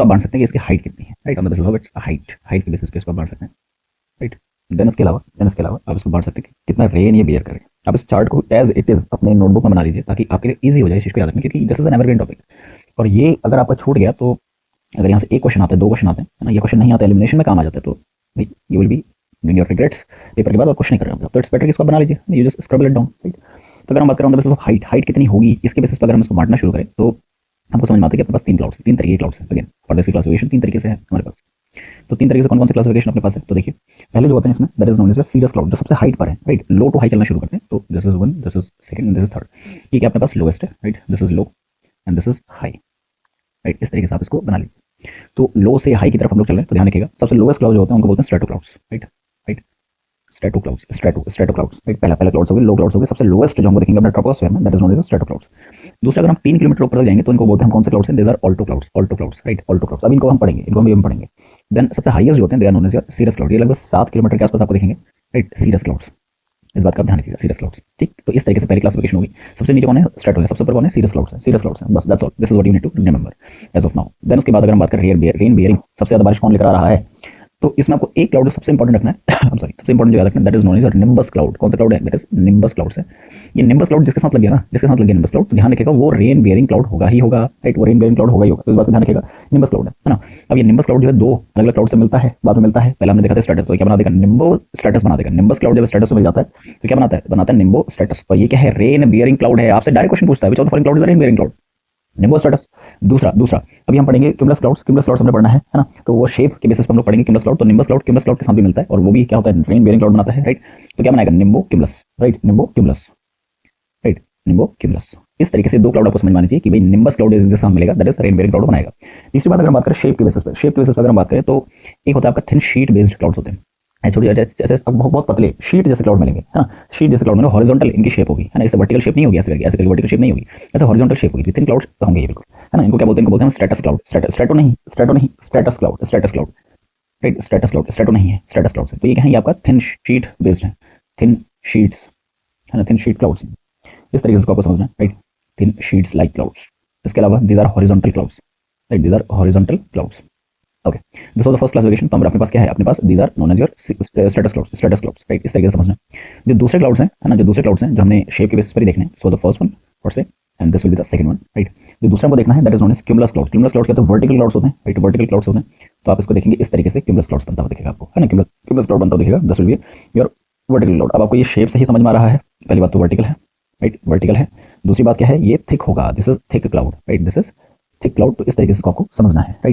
आप बांट सकते हैं कि इसकी हाइट कितनी है, right, on the basis of its height के बेसिस पे इसको आप बांट सकते हैं, राइट। देन इसके अलावा आप इसको बांट सकते हैं कि कितना रेन ये बेयर करे। आप इस चार्ट को एज इट इज अपने नोटबुक में बना लीजिए ताकि आपके लिए ईजी हो जाए इस चीज़ को याद रखना, क्योंकि this is an evergreen topic. और ये अगर आपका छूट गया तो अगर यहाँ से एक क्वेश्चन आता है, 2 क्वेश्चन आते हैं, है ना, ये क्वेश्चन नहीं आता, एलिमिनेशन में काम आ जाता है, तो भाई you will be doing your regrets paper के बाद और क्वेश्चन नहीं कर रहे हो, तो इट्स बेटर कि इसको बना लीजिए, you just scrabble it down, right. तो अगर हम बात करें on the basis of height कितनी होगी, इसके बेसिस पर अगर हम इसको बांटना शुरू करें तो हमको समझ में आता है कि अपने पास 3 क्लाउड्स, 3 तरीके के क्लाउड्स हैं। अगेन फॉर दिस क्लासिफिकेशन 3 तरीके से है हमारे पास। तो 3 तरीके से कौन-कौन से क्लासिफिकेशन अपने पास है, तो देखिए पहले जो होते हैं इसमें that is known as cirrus cloud, जो सबसे हाइट पर है, राइट, लो टू हाई चलना शुरू करते हैं। तो this is 1, this is second and this is third. ये क्या अपने पास लोएस्ट है, right, this is low and this is high, right. इस तरीके से आप इसको बना लीजिए। तो लो से हाई की तरफ हम लोग चल रहे हैं, तो ध्यान रखिएगा सबसे लोएस्ट क्लाउड जो होते हैं उनको बोलते हैं strato clouds, right, strato clouds, right. पहले क्लाउड्स हो गए, लो क्लाउड्स हो गए, सबसे लोएस्ट जो हम देखेंगे अपने ट्रोपोस्फेयर में that is known as strato clouds. दूसरा, अगर हम 3 किलोमीटर ऊपर जाएंगे तो इनको बोलते हैं हम कौन से क्लाउड्स हैं, these are alto clouds, right, alto clouds. अब इनको हम पढ़ेंगे, इनको हम पढ़ेंगे। देन सबसे हाईएस्ट जो होते हैं they are known as cirrus cloud, ये लगभग 7 किलोमीटर के आसपास आपको दिखेंगे, राइट, सीरियस क्लाउड्स। इस बात का ध्यान रखिएगा, सीरियस क्लाउड्स, ठीक। तो इस तरीके से पहली क्लासिफिकेशन होगी। सबसे नीचे कौन है, स्ट्रेटो है, सबसे ऊपर कौन है, सीरियस क्लाउड्स है, बस that's all, this is what you need to remember as of now. Then उसके बाद अगर हम बात करें रेन बियरिंग, सबसे ज्यादा बारिश कौन लेकर आ रहा है, तो इसमें आपको एक क्लाउड सबसे इंपॉर्टेंट रखना है सबसे इंपॉर्टेंट जो याद रखना है that is known as nimbus cloud. कौन सा क्लाउड है, दैट इज निम्बस क्लाउड है। ये निम्बस क्लाउड जिसके साथ लग गया ना, निम्बस क्लाउड, तो ध्यान रखिएगा वो रेन बियरिंग क्लाउड होगा ही होगा, राइट, वो रेन बियरिंग क्लाउड होगा ही होगा, तो इस बात को ध्यान रखिएगा, निम्बस क्लाउड है ना। अब ये निम्बस क्लाउड जो है 2 अलग अलग क्लाउड से मिलता है, बाद में मिलता है। पहले हमने देखा था स्ट्रेटस, तो क्या बना देगा, निम्बो स्ट्रेटस बना देगा। निम्बस क्लाउड जब स्ट्रेटस से मिल जाता है तो क्या बनाता है निम्बो स्ट्रेटस। और ये क्या है, रेन बियरिंग क्लाउड है। आपसे डायरेक्ट क्वेश्चन पूछता है which of the following cloud is rain bearing cloud, nimbostratus. दूसरा अभी हम पढ़ेंगे क्यूमुलस क्लाउड्स हमने पढ़ना है ना, तो वो शेप के बेसिस पर हम लोग पढ़ेंगे क्यूमुलस क्लाउड। तो निम्बस क्लाउड के साथ भी मिलता है और वो भी क्या होता है, रेन बियरिंग क्लाउड बनाता है, राइट। तो क्या बनाएगा, nimbocumulus, right, nimbocumulus, right, nimbocumulus. इस तरीके से 2 क्लाउड आपको समझ में आनी चाहिए कि भाई निम्बस क्लाउड जिसके साथ मिलेगा that is rain bearing cloud बनाएगा। तीसरी बात अगर हम बात करें शेप के बेसिस पर अगर हम बात करें तो एक होता है आपका थिन शीट बेस्ड क्लाउड्स होते हैं, ऐसे बहुत पतले शीट जैसे क्लाउड मिलेंगे, है ना, शीट जैसे क्लाउड मिलेंगे, हॉरिजॉन्टल इनकी शेप होगी, है ना, ऐसे वर्टिकल शेप नहीं होगी, ऐसे वर्टिकल शेप नहीं होगी, ऐसे हॉरिजॉन्टल शेप होगी, थिन क्लाउड्स होंगे ये बिल्कुल, है ना। इनको क्या बोलते हैं, इनको बोलते हैं स्ट्रेटस क्लाउड, स्ट्रेटो नहीं, स्ट्रेटस क्लाउड, राइट, स्ट्रेटो नहीं है, स्ट्रेटस क्लाउड है। तो ये क्या है, ये आपका थिन शीट बेस्ड है, थिन शीट्स, है ना, थिन शीट क्लाउड्स। इस तरीके से आपको समझना है, right, thin sheets like clouds. इसके अलावा these are horizontal clouds, right, these are horizontal clouds, okay. This was the first classification. तो अपने पास क्या है, अपने पास these are known as your stratus clouds, right. इस तरीके से समझना। जो दूसरे क्लाउड्स हैं, है ना, जो हमने शेप के बेसिस पर ही देखने हैं, so the first one for से and this will be the second one, right. जो दूसरा को देखना है that is known as cumulus cloud क्या होता है, वर्टिकल क्लाउड्स होते हैं, राइट, वर्टिकल क्लाउड्स होते हैं। तो आप इसको देखेंगे इस तरीके से क्यूमुलस क्लाउड्स बनता हुआ दिखेगा आपको, है ना, क्यूमुलस क्लाउड बनता हुआ दिखेगा, this will be your vertical cloud. अब आपको ये शेप से ही समझ में आ रहा है, पहली बात तो वर्टिकल है, राइट, वर्टिकल है। दूसरी बात क्या है, ये थिक होगा, this is thick cloud, right, this is thick cloud. तो इस तरीके से आपको समझना है, राइट।